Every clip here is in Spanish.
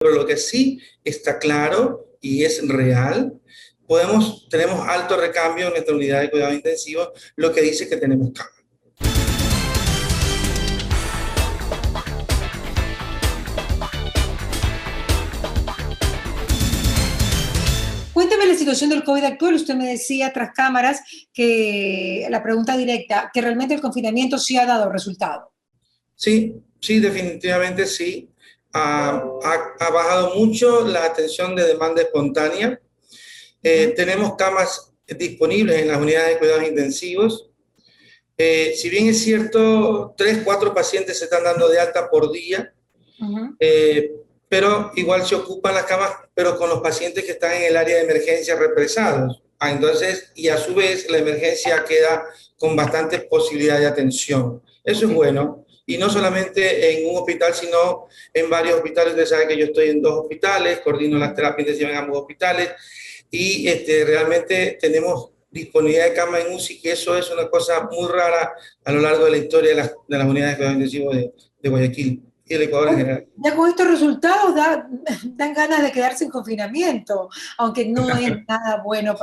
Pero lo que sí está claro y es real, tenemos alto recambio en nuestra unidad de cuidado intensivo, lo que dice que tenemos cama. Cuénteme la situación del COVID actual. Usted me decía tras cámaras que la pregunta directa, que realmente el confinamiento sí ha dado resultado. Sí, sí, definitivamente sí. Ha bajado mucho la atención de demanda espontánea. Tenemos camas disponibles en las unidades de cuidados intensivos. Si bien es cierto, 3, 4 pacientes se están dando de alta por día, eh, pero igual se ocupan las camas, pero con los pacientes que están en el área de emergencia represados. Entonces, y a su vez la emergencia queda con bastantes posibilidades de atención. Eso es bueno. Y no solamente en un hospital, sino en varios hospitales. Ustedes saben que yo estoy en 2 hospitales, coordino las terapias intensivas en ambos hospitales, y realmente tenemos disponibilidad de cama en UCI, que eso es una cosa muy rara a lo largo de la historia de las unidades de cuidados intensivos de Guayaquil y del Ecuador en general. Ya con estos resultados dan ganas de quedarse en confinamiento, aunque no es nada bueno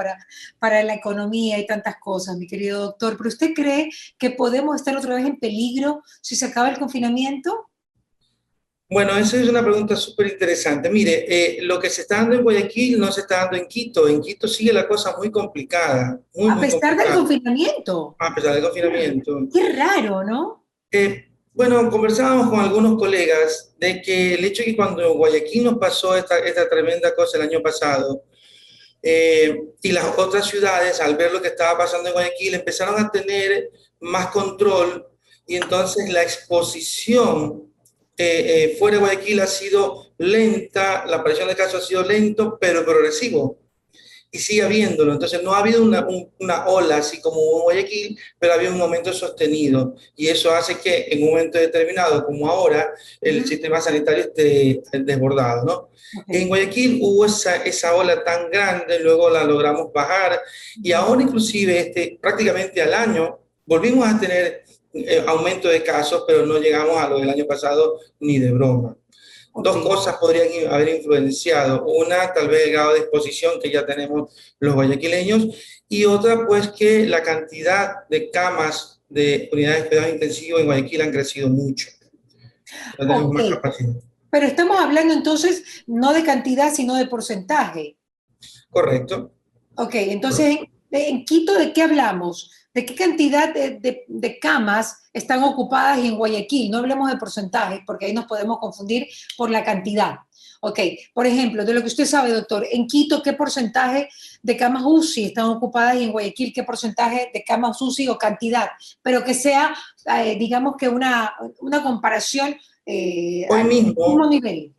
para la economía y tantas cosas, mi querido doctor. ¿Pero usted cree que podemos estar otra vez en peligro si se acaba el confinamiento? Bueno, esa es una pregunta súper interesante. Mire, lo que se está dando en Guayaquil no se está dando en Quito. En Quito sigue la cosa muy complicada, muy, A muy pesar del complicada, confinamiento. a pesar del confinamiento. Qué raro, ¿no? Bueno, conversábamos con algunos colegas de que el hecho de que cuando Guayaquil nos pasó esta tremenda cosa el año pasado, y las otras ciudades, al ver lo que estaba pasando en Guayaquil, empezaron a tener más control, y entonces la exposición fuera de Guayaquil ha sido lenta, la aparición de casos ha sido lento, pero progresivo. Y sigue habiéndolo. Entonces no ha habido una ola así como hubo en Guayaquil, pero había un momento sostenido. Y eso hace que en un momento determinado, como ahora, el sistema sanitario esté desbordado, ¿no? En Okay. Guayaquil hubo esa ola tan grande, luego la logramos bajar, y ahora inclusive prácticamente al año volvimos a tener aumento de casos, pero no llegamos a lo del año pasado ni de broma. Dos Okay. cosas podrían haber influenciado. Una, tal vez el grado de exposición que ya tenemos los guayaquileños, y otra, pues que la cantidad de camas de unidades de cuidados intensivos en Guayaquil han crecido mucho. Ya tenemos más Ok, capacidad. pero estamos hablando entonces no de cantidad, sino de porcentaje. Correcto. Ok, entonces en Quito, ¿de qué hablamos? ¿De qué cantidad de camas están ocupadas en Guayaquil? No hablemos de porcentajes, porque ahí nos podemos confundir por la cantidad. Ok, por ejemplo, de lo que usted sabe, doctor, en Quito, ¿qué porcentaje de camas UCI están ocupadas y en Guayaquil qué porcentaje de camas UCI o cantidad? Pero que sea, digamos que una comparación Hoy al mismo mismo, nivel.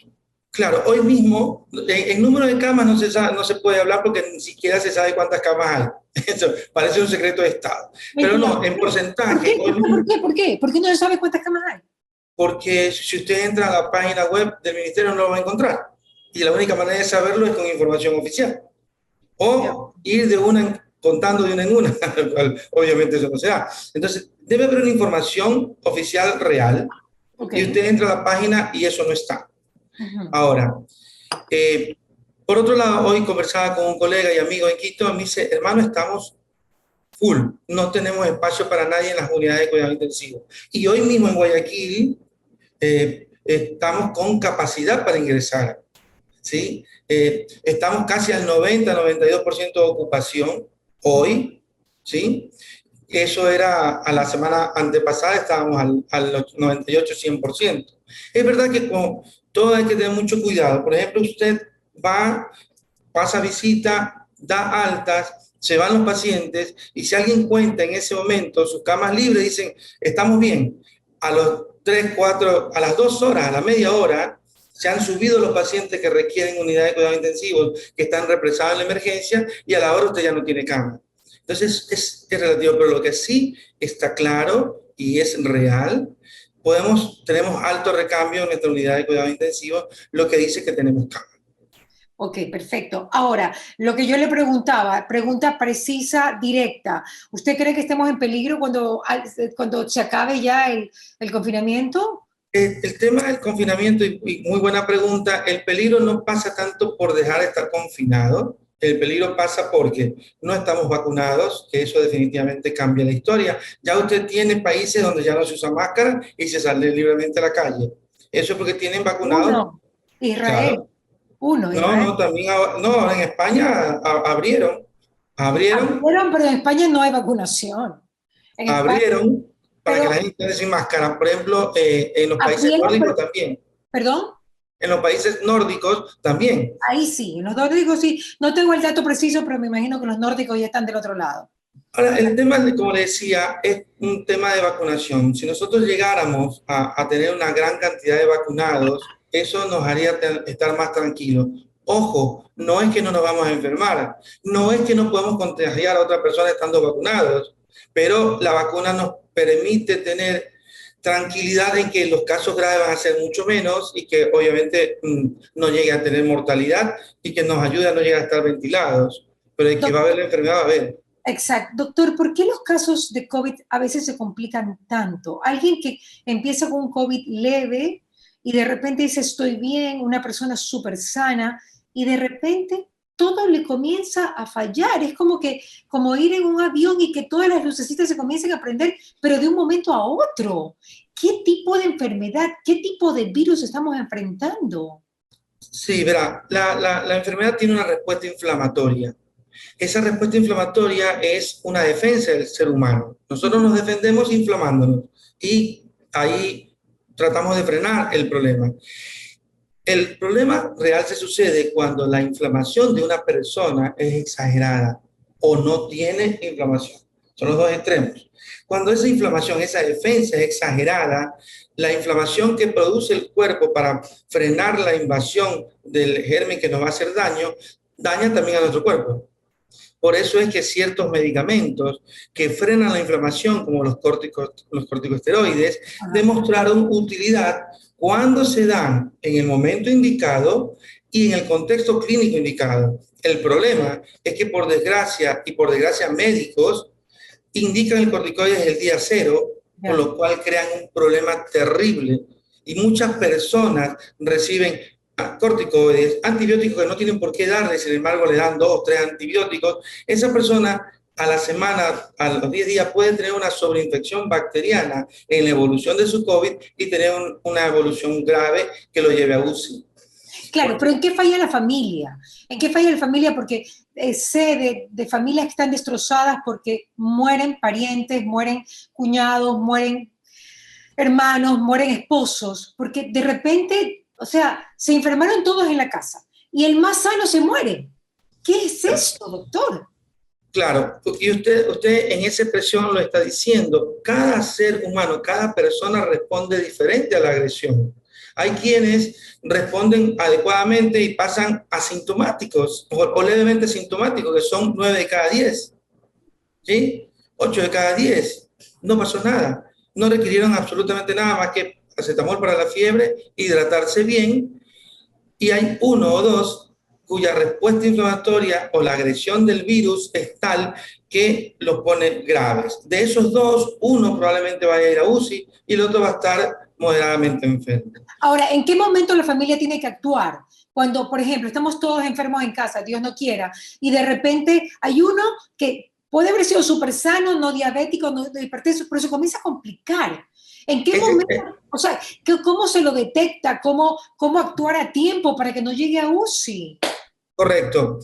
claro, hoy mismo, en número de camas no se puede hablar porque ni siquiera se sabe cuántas camas hay. Eso parece un secreto de Estado. Pero Mentira. no, en ¿Por qué? porcentaje, hoy ¿Por qué? ¿Por mismo, qué? ¿Por qué? ¿Por qué no se sabe cuántas camas hay? porque si usted entra a la página web del ministerio no lo va a encontrar. Y la única manera de saberlo es con información oficial. Ya. O ir contando de una en una, obviamente eso no se da. Entonces, debe haber una información oficial real, Ok. y usted entra a la página y eso no está. Ujú. Ahora, eh, por otro lado, hoy conversaba con un colega y amigo en Quito, me dice, hermano, estamos full, no tenemos espacio para nadie en las unidades de cuidado intensivo. Y hoy mismo en Guayaquil estamos con capacidad para ingresar, ¿sí? Estamos casi al 90-92% de ocupación hoy, ¿sí? Eso era a la semana antepasada, estábamos al 98-100%. Es verdad que con todo hay que tener mucho cuidado. Por ejemplo, usted va, pasa visita, da altas, se van los pacientes, y si alguien cuenta en ese momento sus camas libres, dicen, estamos bien. A los 3, 4, a las 2 horas, a la media hora, se han subido los pacientes que requieren unidades de cuidados intensivos, que están represados en la emergencia, y a la hora usted ya no tiene cama. Entonces es relativo, pero lo que sí está claro y es real, tenemos alto recambio en nuestra unidad de cuidados intensivos, lo que dice que tenemos cama. Ok, perfecto. Ahora, lo que yo le preguntaba, pregunta precisa, directa. ¿Usted cree que estemos en peligro cuando se acabe ya el confinamiento? El tema del confinamiento, y muy buena pregunta, el peligro no pasa tanto por dejar de estar confinado, el peligro pasa porque no estamos vacunados, que eso definitivamente cambia la historia. Ya usted tiene países donde ya no se usa máscara y se sale libremente a la calle. Eso es porque tienen vacunados, Uno, Israel. claro. Uno, No, Israel. no, también, no, en España abrieron, Pero en España no hay vacunación. En España, abrieron para que la pero gente esté sin máscara. Por ejemplo, en los países abrieron, nórdicos también. perdón, En los países nórdicos también. ahí sí, los nórdicos sí. No tengo el dato preciso, pero me imagino que los nórdicos ya están del otro lado. Ahora, el tema, como le decía, es un tema de vacunación. Si nosotros llegáramos a tener una gran cantidad de vacunados, eso nos haría estar más tranquilos. Ojo, no es que no nos vamos a enfermar, no es que no podemos contagiar a otra persona estando vacunados, pero la vacuna nos permite tener tranquilidad en que los casos graves van a ser mucho menos y que obviamente no llegue a tener mortalidad y que nos ayude a no llegar a estar ventilados. Pero el que va a haber la enfermedad va a haber. Exacto. Doctor, ¿por qué los casos de COVID a veces se complican tanto? Alguien que empieza con un COVID leve y de repente dice estoy bien, una persona súper sana, y de repente todo le comienza a fallar. Es como que, como ir en un avión y que todas las lucecitas se comiencen a prender, pero de un momento a otro. ¿Qué tipo de enfermedad, qué tipo de virus estamos enfrentando? Sí, verá, la enfermedad tiene una respuesta inflamatoria. Esa respuesta inflamatoria es una defensa del ser humano. Nosotros nos defendemos inflamándonos y ahí tratamos de frenar el problema. El problema real se sucede cuando la inflamación de una persona es exagerada o no tiene inflamación. Son los dos extremos. Cuando esa inflamación, esa defensa es exagerada, la inflamación que produce el cuerpo para frenar la invasión del germen que nos va a hacer daño, daña también a nuestro cuerpo. Por eso es que ciertos medicamentos que frenan la inflamación, como los corticosteroides, Ajá. demostraron utilidad cuando se dan en el momento indicado y en el contexto clínico indicado. El problema es que por desgracia, y por desgracia médicos, indican el corticoide desde el día cero, con Ya. lo cual crean un problema terrible. Y muchas personas reciben corticoides, antibióticos que no tienen por qué darle, sin embargo le dan 2 o 3 antibióticos. Esa persona a la semana, a los 10 días, puede tener una sobreinfección bacteriana en la evolución de su COVID y tener una evolución grave que lo lleve a UCI. Claro, pero ¿en qué falla la familia? ¿En qué falla la familia? Porque sé de familias que están destrozadas porque mueren parientes, mueren cuñados, mueren hermanos, mueren esposos, porque de repente, o sea, se enfermaron todos en la casa y el más sano se muere. ¿Qué es esto, doctor? Claro, y usted en esa expresión lo está diciendo, cada ser humano, cada persona responde diferente a la agresión. Hay quienes responden adecuadamente y pasan asintomáticos o levemente sintomáticos, que son 9 de cada 10, ¿sí? 8 de cada 10. No pasó nada. No requirieron absolutamente nada más que acetamol para la fiebre, hidratarse bien, y hay uno o dos cuya respuesta inflamatoria o la agresión del virus es tal que los pone graves. De esos dos, uno probablemente vaya a ir a UCI y el otro va a estar moderadamente enfermo. Ahora, ¿en qué momento la familia tiene que actuar? Cuando, por ejemplo, estamos todos enfermos en casa, Dios no quiera, y de repente hay uno que puede haber sido súper sano, no diabético, no hipertenso, pero se comienza a complicar. ¿En qué Ese, momento, o sea, cómo se lo detecta, cómo actuar a tiempo para que no llegue a UCI? correcto.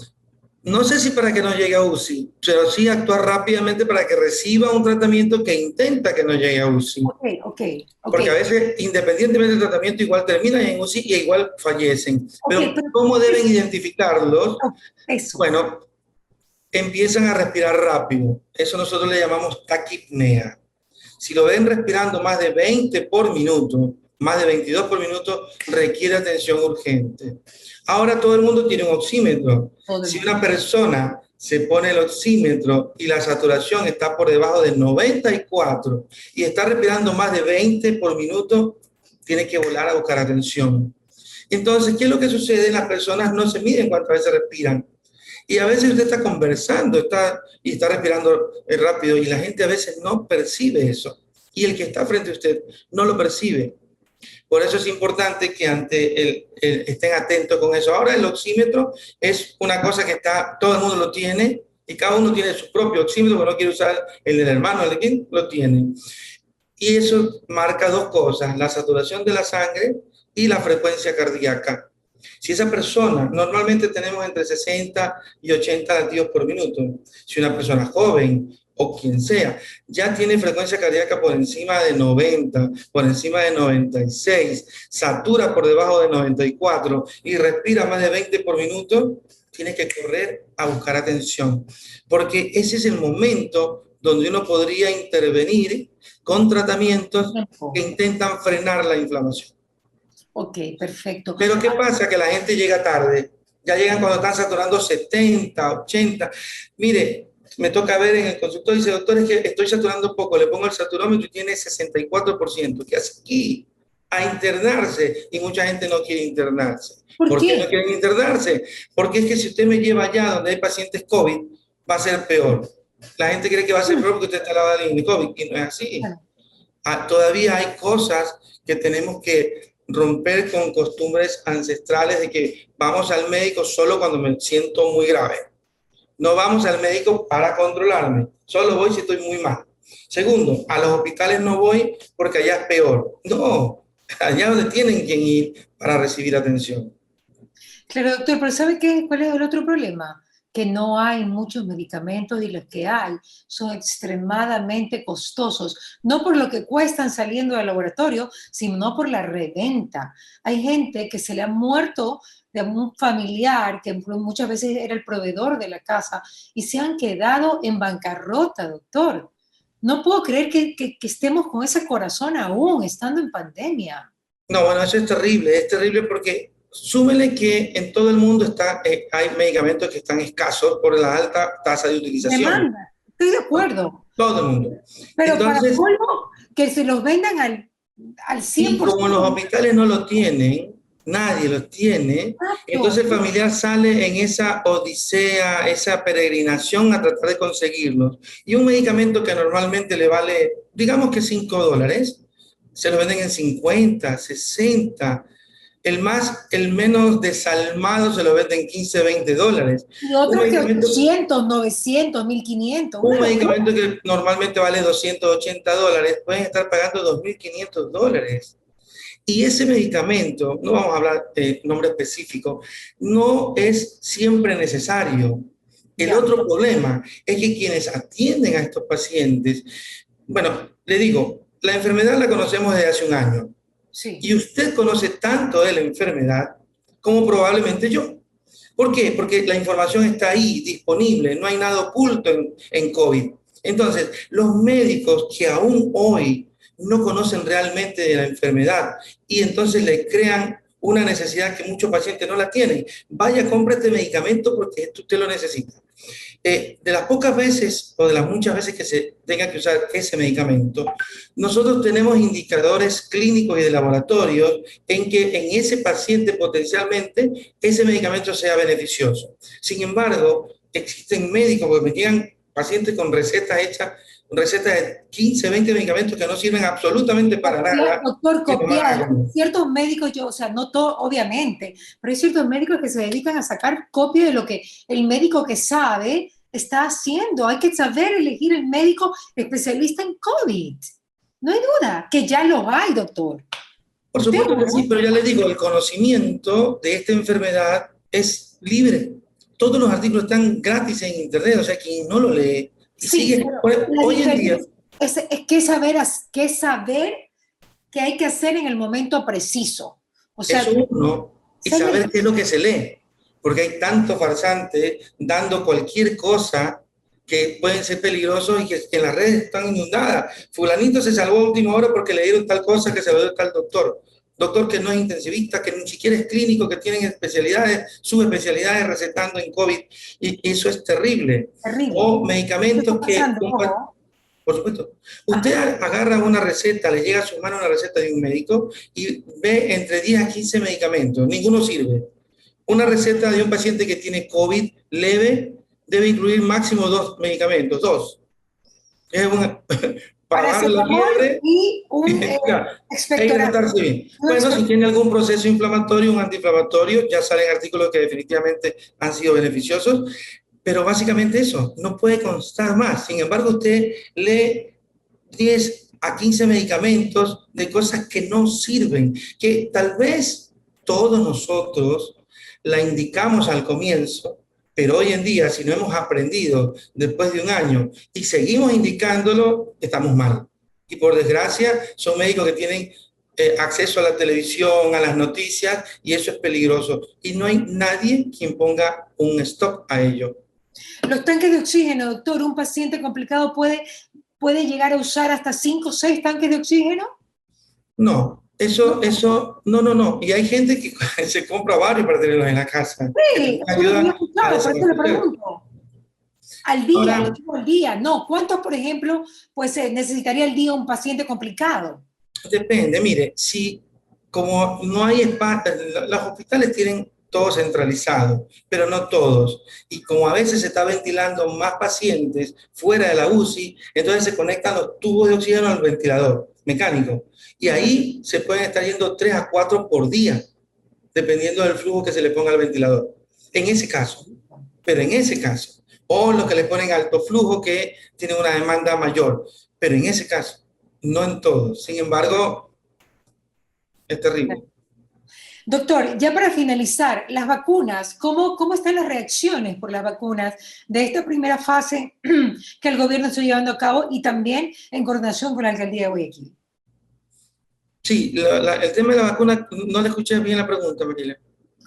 No sé si para que no llegue a UCI, pero sí actuar rápidamente para que reciba un tratamiento que intenta que no llegue a UCI. Ok, ok, ok, Porque a veces, independientemente del tratamiento, igual terminan en UCI y igual fallecen. ok, Pero, pero ¿cómo deben identificarlos? eso. Bueno, empiezan a respirar rápido. Eso nosotros le llamamos taquipnea. Si lo ven respirando más de 20 por minuto, más de 22 por minuto, requiere atención urgente. Ahora todo el mundo tiene un oxímetro. Si una persona se pone el oxímetro y la saturación está por debajo de 94 y está respirando más de 20 por minuto, tiene que volar a buscar atención. Entonces, ¿qué es lo que sucede? Las personas no se miden cuántas veces respiran. Y a veces usted está conversando y está respirando rápido y la gente a veces no percibe eso. Y el que está frente a usted no lo percibe. Por eso es importante que estén atentos con eso. Ahora el oxímetro es una cosa que todo el mundo lo tiene y cada uno tiene su propio oxímetro, pero no quiere usar el del hermano, el de quien lo tiene. Y eso marca dos cosas, la saturación de la sangre y la frecuencia cardíaca. Si esa persona, normalmente tenemos entre 60 y 80 latidos por minuto, si una persona joven o quien sea, ya tiene frecuencia cardíaca por encima de 90, por encima de 96, satura por debajo de 94 y respira más de 20 por minuto, tiene que correr a buscar atención, porque ese es el momento donde uno podría intervenir con tratamientos que intentan frenar la inflamación. Ok, perfecto. Pero ¿qué pasa? Que la gente llega tarde. Ya llegan cuando están saturando 70, 80. Mire, me toca ver en el consultorio, dice, doctor, es que estoy saturando poco, le pongo el saturómetro y tiene 64%. ¿Qué hace aquí? A internarse. Y mucha gente no quiere internarse. ¿Por qué no quieren internarse? Porque es que si usted me lleva allá donde hay pacientes COVID, va a ser peor. La gente cree que va a ser peor porque usted está al lado de COVID, y no es así. Todavía hay cosas que tenemos que romper con costumbres ancestrales de que vamos al médico solo cuando me siento muy grave. No vamos al médico para controlarme, solo voy si estoy muy mal. Segundo, a los hospitales no voy porque allá es peor. No, allá donde tienen que ir para recibir atención. Claro, doctor, pero ¿sabe qué? ¿Cuál es el otro problema? Que no hay muchos medicamentos y los que hay son extremadamente costosos, no por lo que cuestan saliendo del laboratorio, sino por la reventa. Hay gente que se le ha muerto de un familiar que muchas veces era el proveedor de la casa y se han quedado en bancarrota, doctor. No puedo creer que estemos con ese corazón aún, estando en pandemia. No, bueno, eso es terrible porque súmele que en todo el mundo hay medicamentos que están escasos por la alta tasa de utilización. Demanda, estoy de acuerdo. Todo el mundo. Pero entonces, para colmo, que se los vendan al 100%. Y como los hospitales no lo tienen, nadie los tiene, entonces el familiar sale en esa odisea, esa peregrinación a tratar de conseguirlos. Y un medicamento que normalmente le vale, digamos que $5, se lo venden en 50, 60. El menos desalmado se lo venden en 15, $20. Y otros que 800, 900, 1500. Un medicamento que normalmente vale $280, pueden estar pagando $2.500. Y ese medicamento, no vamos a hablar de nombre específico, no es siempre necesario. El otro problema es que quienes atienden a estos pacientes, bueno, le digo, la enfermedad la conocemos desde hace un año. Sí. Y usted conoce tanto de la enfermedad como probablemente yo. ¿Por qué? Porque la información está ahí, disponible, no hay nada oculto en COVID. Entonces, los médicos que aún hoy no conocen realmente de la enfermedad y entonces le crean una necesidad que muchos pacientes no la tienen. Vaya, compre este medicamento porque usted lo necesita. De las pocas veces o de las muchas veces que se tenga que usar ese medicamento, nosotros tenemos indicadores clínicos y de laboratorio en que en ese paciente potencialmente ese medicamento sea beneficioso. Sin embargo, existen médicos porque me llegan pacientes con recetas hechas, recetas de 15, 20 medicamentos que no sirven absolutamente para nada. Doctor, copiar. Ciertos médicos, o sea, no todo, obviamente, pero hay ciertos médicos que se dedican a sacar copia de lo que el médico que sabe está haciendo. Hay que saber elegir el médico especialista en COVID. No hay duda que ya lo hay, doctor. Por supuesto que sí, pero ya le digo, el conocimiento de esta enfermedad es libre. Todos los artículos están gratis en internet, o sea, quien no lo lee, sí, hoy en día es que saber qué hay que hacer en el momento preciso. O sea, eso uno, y saber qué es lo que se lee, porque hay tanto farsante dando cualquier cosa que pueden ser peligrosos y que en las redes están inundadas. Fulanito se salvó a última hora porque le dieron tal cosa que se lo dio tal doctor. Doctor que no es intensivista, que ni siquiera es clínico, que tienen especialidades, subespecialidades recetando en COVID, y eso es terrible. O medicamentos que... Por supuesto. Usted agarra una receta, le llega a su mano una receta de un médico y ve entre 10 a 15 medicamentos, ninguno sirve. Una receta de un paciente que tiene COVID leve debe incluir máximo 2 medicamentos, 2. para bajar la fiebre y un e hidratarse bien. Bueno, si tiene algún proceso inflamatorio, un antiinflamatorio, ya salen artículos que definitivamente han sido beneficiosos, pero básicamente eso, no puede constar más. Sin embargo, usted lee 10 a 15 medicamentos de cosas que no sirven, que tal vez todos nosotros la indicamos al comienzo, pero hoy en día, si no hemos aprendido después de un año y seguimos indicándolo, estamos mal. Y por desgracia, son médicos que tienen acceso a la televisión, a las noticias, y eso es peligroso. Y no hay nadie quien ponga un stop a ello. Los tanques de oxígeno, doctor, un paciente complicado puede llegar a usar hasta 5 o 6 tanques de oxígeno. No, no. Y hay gente que se compra varios para tenerlos en la casa. Sí, ayuda a por eso le pregunto. Al día, ahora, al día, no. ¿Cuántos, por ejemplo, pues necesitaría al día un paciente complicado? Depende, mire, si como no hay espacio, los hospitales tienen todo centralizado, pero no todos. Y como a veces se está ventilando más pacientes fuera de la UCI, entonces se conectan los tubos de oxígeno al ventilador mecánico. Y ahí se pueden estar yendo 3 a 4 por día, dependiendo del flujo que se le ponga al ventilador. En ese caso, pero en ese caso, o los que le ponen alto flujo que tienen una demanda mayor, pero en ese caso, no en todos. Sin embargo, es terrible. Doctor, ya para finalizar, las vacunas, ¿cómo están las reacciones por las vacunas de esta primera fase que el gobierno está llevando a cabo y también en coordinación con la alcaldía de Guayaquil? Sí, el tema de la vacuna, no le escuché bien la pregunta, Mariela.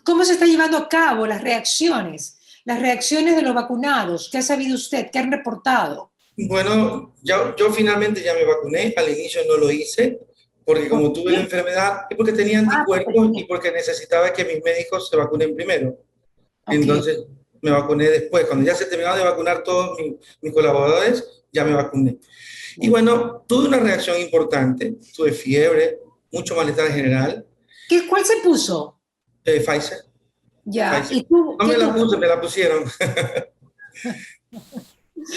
¿Cómo se está llevando a cabo las reacciones de los vacunados? ¿Qué ha sabido usted? ¿Qué han reportado? Bueno, yo finalmente ya me vacuné, al inicio no lo hice, porque como tuve la enfermedad, y porque tenía anticuerpos y porque necesitaba que mis médicos se vacunen primero. Okay. Entonces me vacuné después. Cuando ya se terminaron de vacunar todos mis colaboradores, ya me vacuné. Y bueno, tuve una reacción importante. Tuve fiebre, mucho malestar general. ¿Cuál se puso? Pfizer. Ya. Pfizer. ¿Y tú? No me la puse, me la pusieron.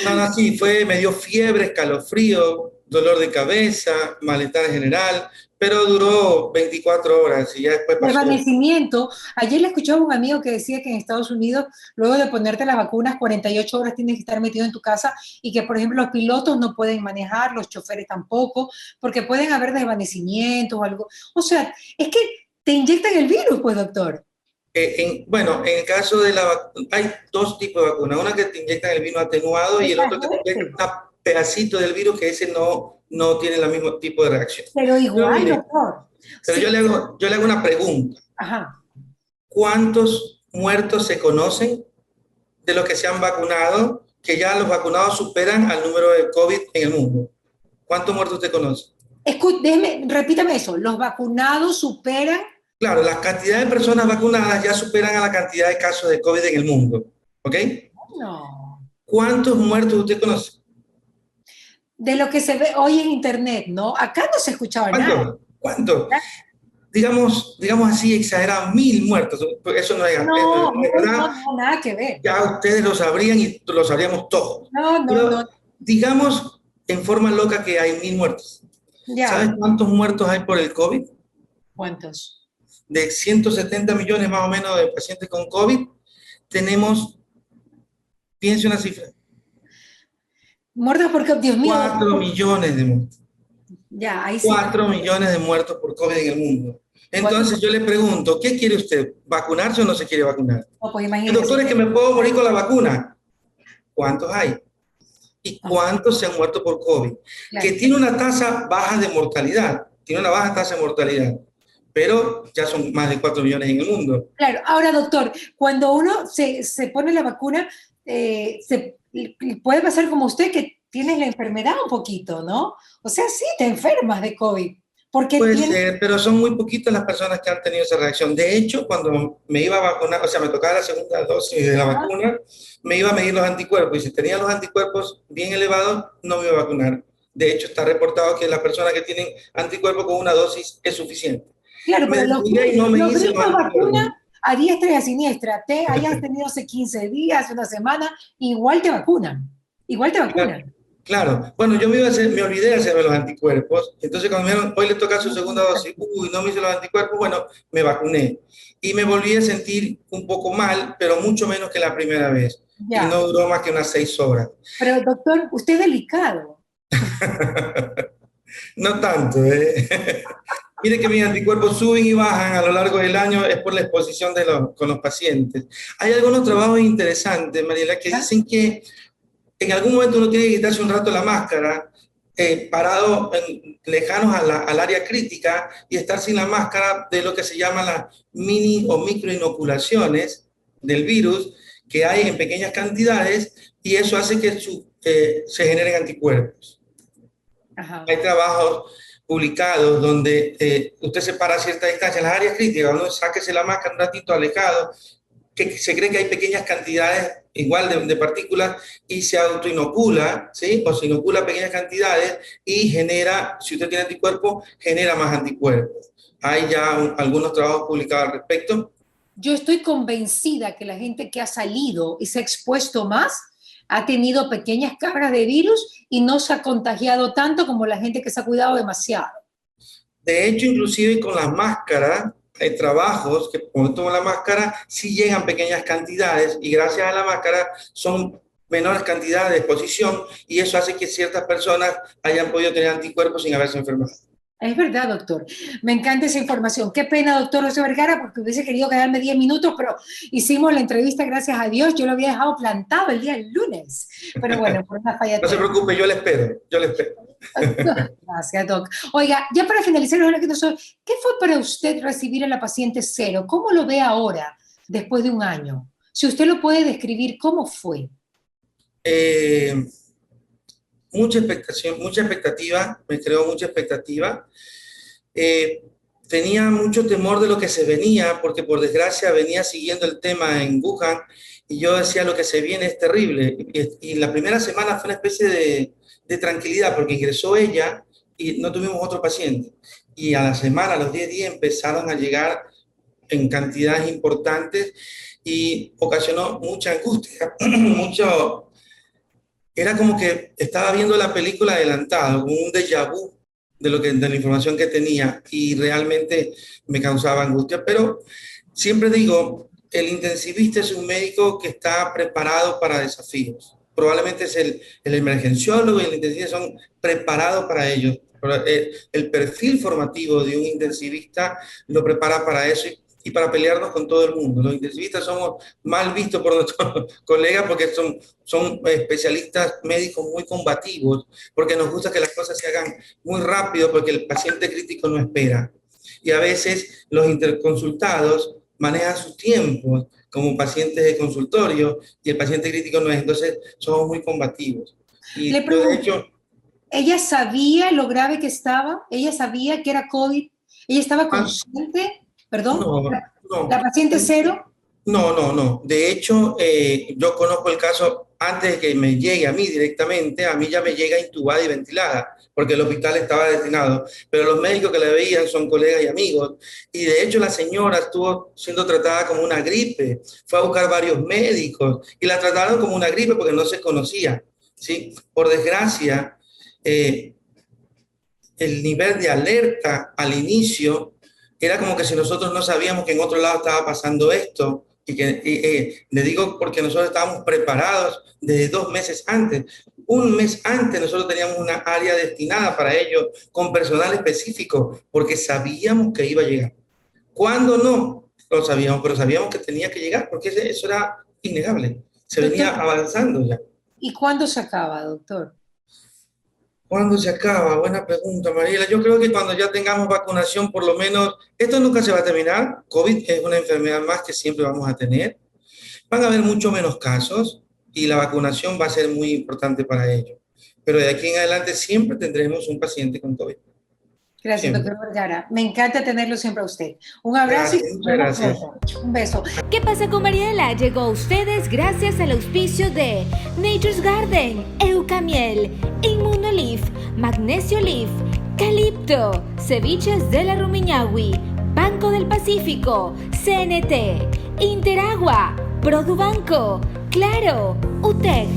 No, sí, me dio fiebre, escalofrío, dolor de cabeza, malestar general, pero duró 24 horas y ya después pasó. Desvanecimiento. Ayer le escuchaba a un amigo que decía que en Estados Unidos, luego de ponerte las vacunas, 48 horas tienes que estar metido en tu casa y que, por ejemplo, los pilotos no pueden manejar, los choferes tampoco, porque pueden haber desvanecimientos o algo. O sea, es que te inyectan el virus, pues, doctor. Bueno, en el caso de la vacuna, hay 2 tipos de vacunas. Una que te inyectan el virus atenuado y el otro que te inyectan un pedacito del virus que ese no tiene el mismo tipo de reacción. Pero igual, doctor. Pero sí. yo le hago una pregunta. Ajá. ¿Cuántos muertos se conocen de los que se han vacunado, que ya los vacunados superan al número de COVID en el mundo? ¿Cuántos muertos usted conoce? Repítame eso. ¿Los vacunados superan? Claro, la cantidad de personas vacunadas ya superan a la cantidad de casos de COVID en el mundo. ¿Ok? No. ¿Cuántos muertos usted conoce? De lo que se ve hoy en internet, ¿no? Acá no se escuchaba nada. ¿Cuánto? Digamos así, exagerado, 1000 muertos. Eso no es verdad. No, nada que ver. Ya ustedes lo sabrían y lo sabríamos todos. No. Digamos en forma loca que hay 1000 muertos. Ya. ¿Sabes cuántos muertos hay por el COVID? ¿Cuántos? De 170 millones más o menos de pacientes con COVID, tenemos, piense una cifra. Muertos porque, Dios mío. 4 millones de muertos. Ya, ahí sí. 4 millones de muertos por COVID en el mundo. Entonces yo le pregunto, ¿qué quiere usted? ¿Vacunarse o no se quiere vacunar? No, pues imagínese. Doctores, que me puedo morir con la vacuna. ¿Cuántos hay? ¿Y cuántos se han muerto por COVID? Claro. Que tiene una tasa baja de mortalidad. Tiene una baja tasa de mortalidad. Pero ya son más de 4 millones en el mundo. Claro, ahora doctor, cuando uno se pone la vacuna, puede pasar como usted que tienes la enfermedad un poquito, ¿no? O sea, sí te enfermas de COVID. Puede ser, pero son muy poquitas las personas que han tenido esa reacción. De hecho, cuando me iba a vacunar, o sea, me tocaba la segunda dosis de la vacuna, me iba a medir los anticuerpos y si tenía los anticuerpos bien elevados, no me iba a vacunar. De hecho, está reportado que las personas que tienen anticuerpos con una dosis es suficiente. Claro, pero los vacuna a diestra y a siniestra, te hayas tenido hace 15 días, una semana, igual te vacunan. Igual te vacunan. Claro, bueno, yo me olvidé de hacerme los anticuerpos, entonces cuando me dijeron, hoy le toca su segunda dosis, uy, no me hice los anticuerpos, bueno, me vacuné y me volví a sentir un poco mal, pero mucho menos que la primera vez, y Ya. no duró más que unas 6 horas. Pero doctor, usted es delicado. No tanto, ¿eh? Mire que mis anticuerpos suben y bajan a lo largo del año, es por la exposición con los pacientes. Hay algunos trabajos interesantes, Mariela, que ¿Ya? dicen que en algún momento uno tiene que quitarse un rato la máscara, parado lejanos al área crítica y estar sin la máscara de lo que se llama las mini o microinoculaciones del virus que hay en pequeñas cantidades y eso hace que se generen anticuerpos. Ajá. Hay trabajos publicados donde usted se para a cierta distancia en las áreas críticas, uno sáquese la máscara un ratito alejado, que se cree que hay pequeñas cantidades igual de partículas y se autoinocula, ¿sí? O se inocula pequeñas cantidades y genera, si usted tiene anticuerpos, genera más anticuerpos. Hay ya algunos trabajos publicados al respecto. Yo estoy convencida que la gente que ha salido y se ha expuesto más ha tenido pequeñas cargas de virus y no se ha contagiado tanto como la gente que se ha cuidado demasiado. De hecho, inclusive con las máscaras, hay trabajos que cuando toman la máscara sí llegan pequeñas cantidades y gracias a la máscara son menores cantidades de exposición y eso hace que ciertas personas hayan podido tener anticuerpos sin haberse enfermado. Es verdad, doctor. Me encanta esa información. Qué pena, doctor José Vergara, porque hubiese querido quedarme 10 minutos, pero hicimos la entrevista, gracias a Dios. Yo lo había dejado plantado el día del lunes. Pero bueno, por una falla No se técnica. preocupe, yo le espero, yo le espero. Gracias, doc. Oiga, ya para finalizar, ¿qué fue para usted recibir a la paciente cero? ¿Cómo lo ve ahora, después de un año? Si usted lo puede describir, ¿cómo fue? Mucha expectación, mucha expectativa, me creó mucha expectativa. Tenía mucho temor de lo que se venía, porque por desgracia venía siguiendo el tema en Wuhan y yo decía lo que se viene es terrible. Y la primera semana fue una especie de tranquilidad, porque ingresó ella y no tuvimos otro paciente. Y a la semana, a los 10 días, empezaron a llegar en cantidades importantes y ocasionó mucha angustia, mucho. Era como que estaba viendo la película adelantado, como un déjà vu de la información que tenía y realmente me causaba angustia. Pero siempre digo, el intensivista es un médico que está preparado para desafíos. Probablemente es el emergenciólogo y el intensivista son preparados para ellos. El perfil formativo de un intensivista lo prepara para eso y para pelearnos con todo el mundo. Los intensivistas somos mal vistos por nuestros colegas porque son especialistas médicos muy combativos, porque nos gusta que las cosas se hagan muy rápido, porque el paciente crítico no espera. Y a veces los interconsultados manejan sus tiempos como pacientes de consultorio y el paciente crítico no es. Entonces somos muy combativos. Le Y yo, de pregunto, hecho, ¿ella sabía lo grave que estaba? ¿Ella sabía que era COVID? ¿Ella estaba consciente? ¿Perdón? no, ¿La no. paciente cero? No, no, no. De hecho, yo conozco el caso antes de que me llegue a mí directamente, a mí ya me llega intubada y ventilada, porque el hospital estaba destinado. Pero los médicos que la veían son colegas y amigos. Y de hecho la señora estuvo siendo tratada como una gripe. Fue a buscar varios médicos y la trataron como una gripe porque no se conocía, ¿sí? Por desgracia, el nivel de alerta al inicio era como que si nosotros no sabíamos que en otro lado estaba pasando esto. Le digo porque nosotros estábamos preparados desde 2 meses antes. Un mes antes nosotros teníamos una área destinada para ello, con personal específico, porque sabíamos que iba a llegar. ¿Cuándo no? Lo sabíamos, pero sabíamos que tenía que llegar, porque eso era innegable. Se venía Doctor, avanzando ya. ¿y cuándo se acaba, doctor? ¿Cuándo se acaba? Buena pregunta, Mariela. Yo creo que cuando ya tengamos vacunación, por lo menos, esto nunca se va a terminar. COVID es una enfermedad más que siempre vamos a tener. Van a haber mucho menos casos y la vacunación va a ser muy importante para ello. Pero de aquí en adelante siempre tendremos un paciente con COVID. Gracias, Siempre. doctor Vergara. Me encanta tenerlo siempre a usted. Un abrazo Gracias, y muchas gracias. un beso. ¿Qué pasa con Mariela? Llegó a ustedes gracias al auspicio de Nature's Garden, Eucamiel, Inmunolif, Magnesio Leaf, Calipto, Ceviches de la Rumiñahui, Banco del Pacífico, CNT, Interagua, Produbanco, Claro, UTEC.